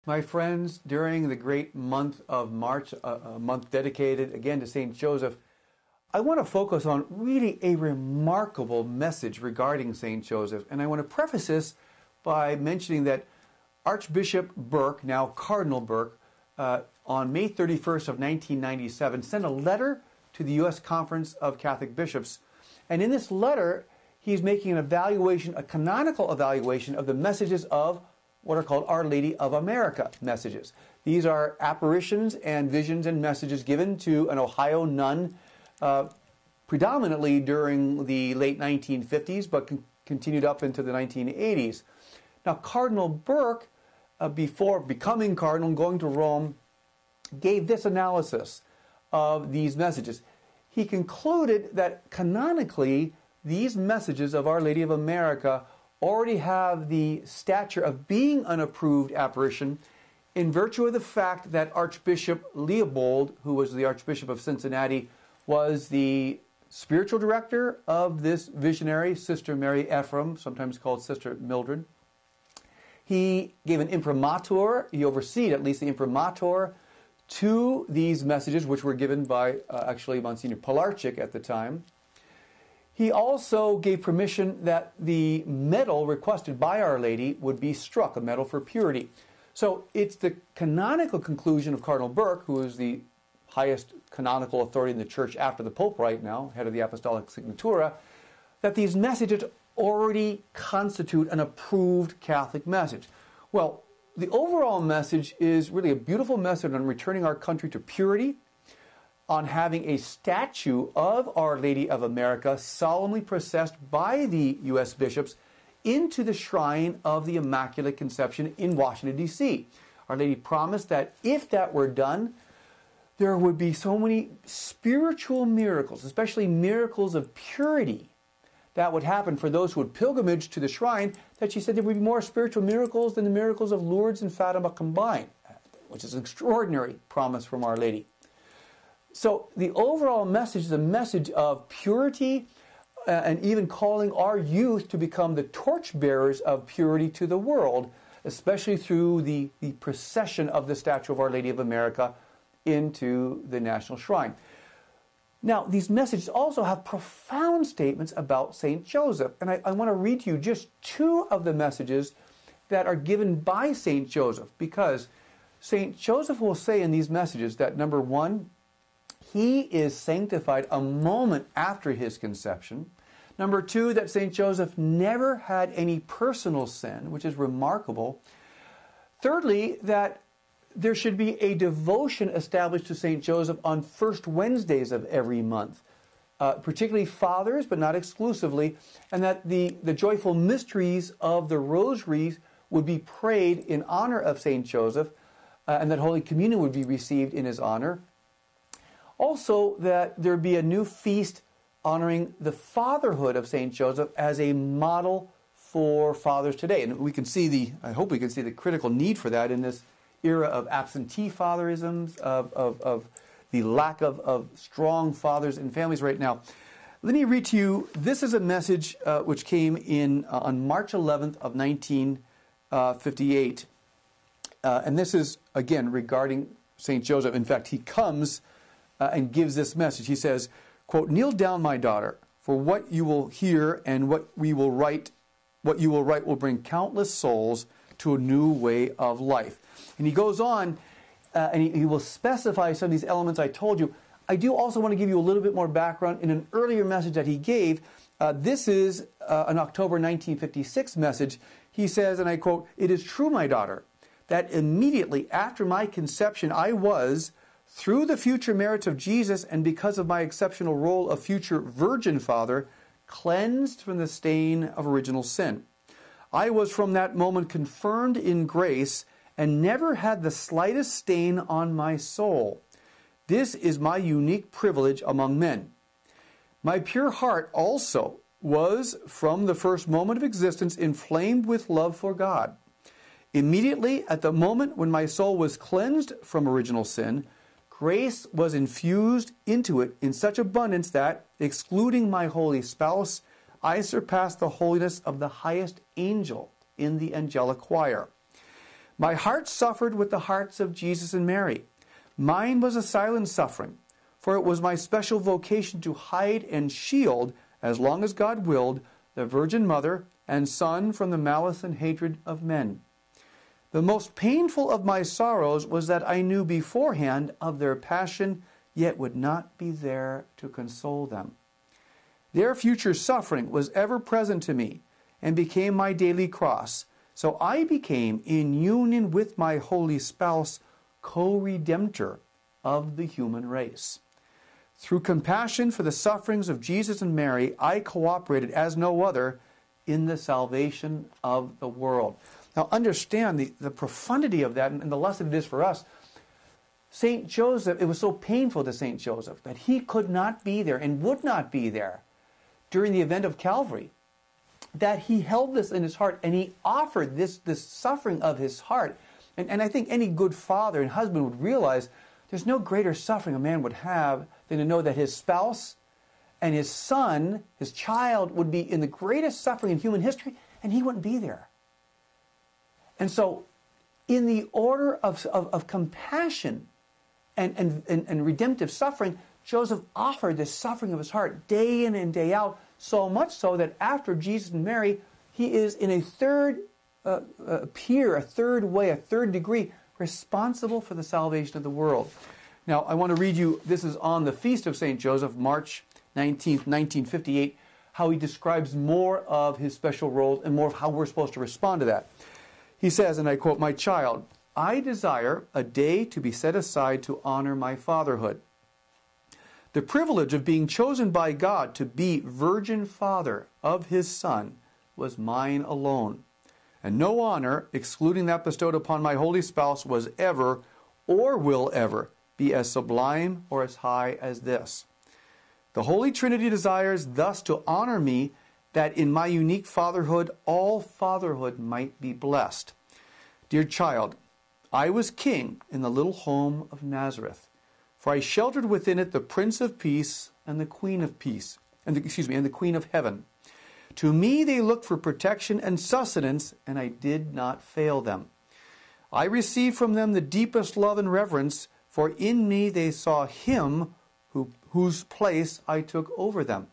My friends, during the great month of March, a month dedicated again to St. Joseph, I want to focus on really a remarkable message regarding St. Joseph. And I want to preface this by mentioning that Archbishop Burke, now Cardinal Burke, on May 31st of 1997, sent a letter to the U.S. Conference of Catholic Bishops. And in this letter, he's making an evaluation, a canonical evaluation of the messages of what are called Our Lady of America messages. These are apparitions and visions and messages given to an Ohio nun predominantly during the late 1950s, but continued up into the 1980s. Now, Cardinal Burke, before becoming cardinal and going to Rome, gave this analysis of these messages. He concluded that canonically, these messages of Our Lady of America already have the stature of being an approved apparition in virtue of the fact that Archbishop Leopold, who was the Archbishop of Cincinnati, was the spiritual director of this visionary, Sister Mary Ephraim, sometimes called Sister Mildred. He gave an imprimatur, he overseed at least the imprimatur to these messages, which were given by actually Monsignor Pilarczyk at the time. He also gave permission that the medal requested by Our Lady would be struck, a medal for purity. So it's the canonical conclusion of Cardinal Burke, who is the highest canonical authority in the Church after the Pope right now, head of the Apostolic Signatura, that these messages already constitute an approved Catholic message. Well, the overall message is really a beautiful message on returning our country to purity, on having a statue of Our Lady of America solemnly processed by the U.S. bishops into the shrine of the Immaculate Conception in Washington, D.C. Our Lady promised that if that were done, there would be so many spiritual miracles, especially miracles of purity, that would happen for those who would pilgrimage to the shrine, that she said there would be more spiritual miracles than the miracles of Lourdes and Fatima combined, which is an extraordinary promise from Our Lady. So the overall message is a message of purity and even calling our youth to become the torchbearers of purity to the world, especially through the procession of the statue of Our Lady of America into the National Shrine. Now, these messages also have profound statements about St. Joseph. And I want to read to you just two of the messages that are given by St. Joseph, because St. Joseph will say in these messages that, number one, he is sanctified a moment after his conception. Number two, that St. Joseph never had any personal sin, which is remarkable. Thirdly, that there should be a devotion established to St. Joseph on first Wednesdays of every month, particularly fathers, but not exclusively, and that the joyful mysteries of the rosaries would be prayed in honor of St. Joseph, and that Holy Communion would be received in his honor. Also, that there be a new feast honoring the fatherhood of St. Joseph as a model for fathers today. And we can see I hope we can see the critical need for that in this era of absentee fatherisms, of the lack of strong fathers in families right now. Let me read to you, this is a message which came in on March 11th of 1958. And this is, again, regarding St. Joseph. In fact, he comes and gives this message. He says, quote, "Kneel down, my daughter, for what you will hear and what you will write will bring countless souls to a new way of life." And he goes on, and he will specify some of these elements I told you. I do also want to give you a little bit more background in an earlier message that he gave. This is an October 1956 message. He says, and I quote, "It is true, my daughter, that immediately after my conception I was, through the future merits of Jesus and because of my exceptional role of future virgin father, cleansed from the stain of original sin. I was from that moment confirmed in grace and never had the slightest stain on my soul. This is my unique privilege among men. My pure heart also was from the first moment of existence inflamed with love for God. Immediately at the moment when my soul was cleansed from original sin, grace was infused into it in such abundance that, excluding my holy spouse, I surpassed the holiness of the highest angel in the angelic choir. My heart suffered with the hearts of Jesus and Mary. Mine was a silent suffering, for it was my special vocation to hide and shield, as long as God willed, the Virgin Mother and Son from the malice and hatred of men. The most painful of my sorrows was that I knew beforehand of their passion, yet would not be there to console them. Their future suffering was ever present to me, and became my daily cross. So I became, in union with my holy spouse, co-redemptor of the human race. Through compassion for the sufferings of Jesus and Mary, I cooperated as no other in the salvation of the world. Now understand the profundity of that and the lesson it is for us. St. Joseph, it was so painful to St. Joseph that he could not be there and would not be there during the event of Calvary, that he held this in his heart and he offered this suffering of his heart. And I think any good father and husband would realize there's no greater suffering a man would have than to know that his spouse and his son, his child, would be in the greatest suffering in human history, and he wouldn't be there. And so, in the order of compassion and redemptive suffering, Joseph offered this suffering of his heart day in and day out, so much so that after Jesus and Mary, he is in a third peer, a third way, a third degree, responsible for the salvation of the world. Now, I want to read you, this is on the Feast of St. Joseph, March 19th, 1958, how he describes more of his special roles and more of how we're supposed to respond to that. He says, and I quote, "My child, I desire a day to be set aside to honor my fatherhood. The privilege of being chosen by God to be virgin father of his son was mine alone. And no honor, excluding that bestowed upon my holy spouse, was ever or will ever be as sublime or as high as this. The Holy Trinity desires thus to honor me, that in my unique fatherhood all fatherhood might be blessed. Dear child, I was king in the little home of Nazareth, for I sheltered within it the Prince of Peace and the Queen of Peace, and the Queen of Heaven. To me they looked for protection and sustenance, and I did not fail them. I received from them the deepest love and reverence, for in me they saw him whose place I took over them.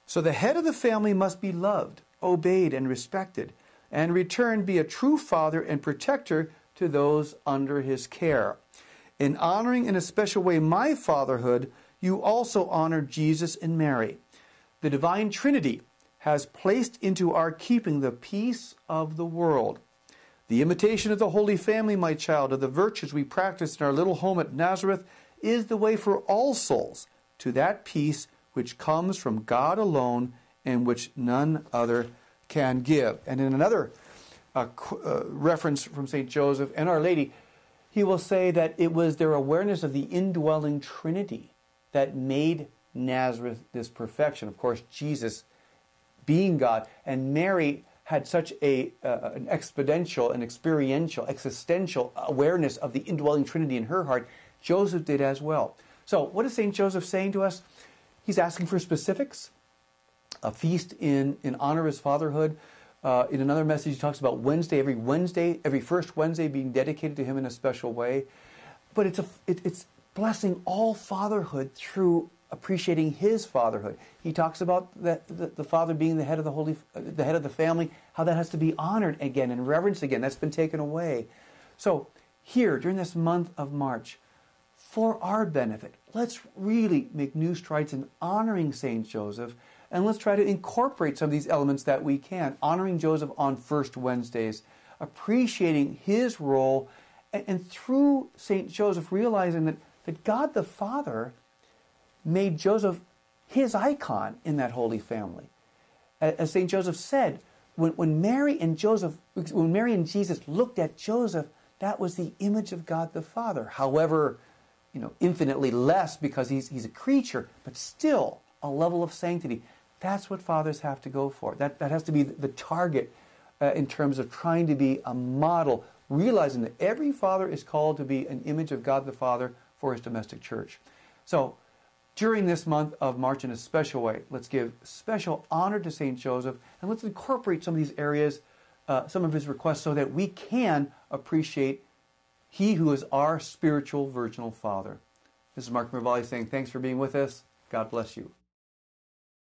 So the head of the family must be loved, obeyed, and respected, and in return be a true father and protector to those under his care. In honoring in a special way my fatherhood, you also honor Jesus and Mary. The Divine Trinity has placed into our keeping the peace of the world. The imitation of the Holy Family, my child, of the virtues we practice in our little home at Nazareth, is the way for all souls to that peace which comes from God alone and which none other can give." And in another reference from St. Joseph and Our Lady, he will say that it was their awareness of the indwelling Trinity that made Nazareth this perfection. Of course, Jesus being God, and Mary had such an exponential and experiential, existential awareness of the indwelling Trinity in her heart. Joseph did as well. So what is St. Joseph saying to us? He's asking for specifics, a feast in honor of his fatherhood. In another message, he talks about every first Wednesday being dedicated to him in a special way. But it's blessing all fatherhood through appreciating his fatherhood. He talks about the father being the head of the head of the family, how that has to be honored again and reverenced again. That's been taken away. So here, during this month of March, for our benefit, let's really make new strides in honoring St. Joseph, and let's try to incorporate some of these elements that we can. Honoring Joseph on First Wednesdays, appreciating his role, and through St. Joseph realizing that God the Father made Joseph his icon in that Holy Family. As St. Joseph said, when Mary and Jesus looked at Joseph, that was the image of God the Father. However, infinitely less because he's a creature, but still a level of sanctity. That's what fathers have to go for. That has to be the target in terms of trying to be a model, realizing that every father is called to be an image of God the Father for his domestic church. So, during this month of March in a special way, let's give special honor to St. Joseph, and let's incorporate some of these areas some of his requests so that we can appreciate he who is our spiritual virginal Father. This is Mark Miravalle saying thanks for being with us. God bless you.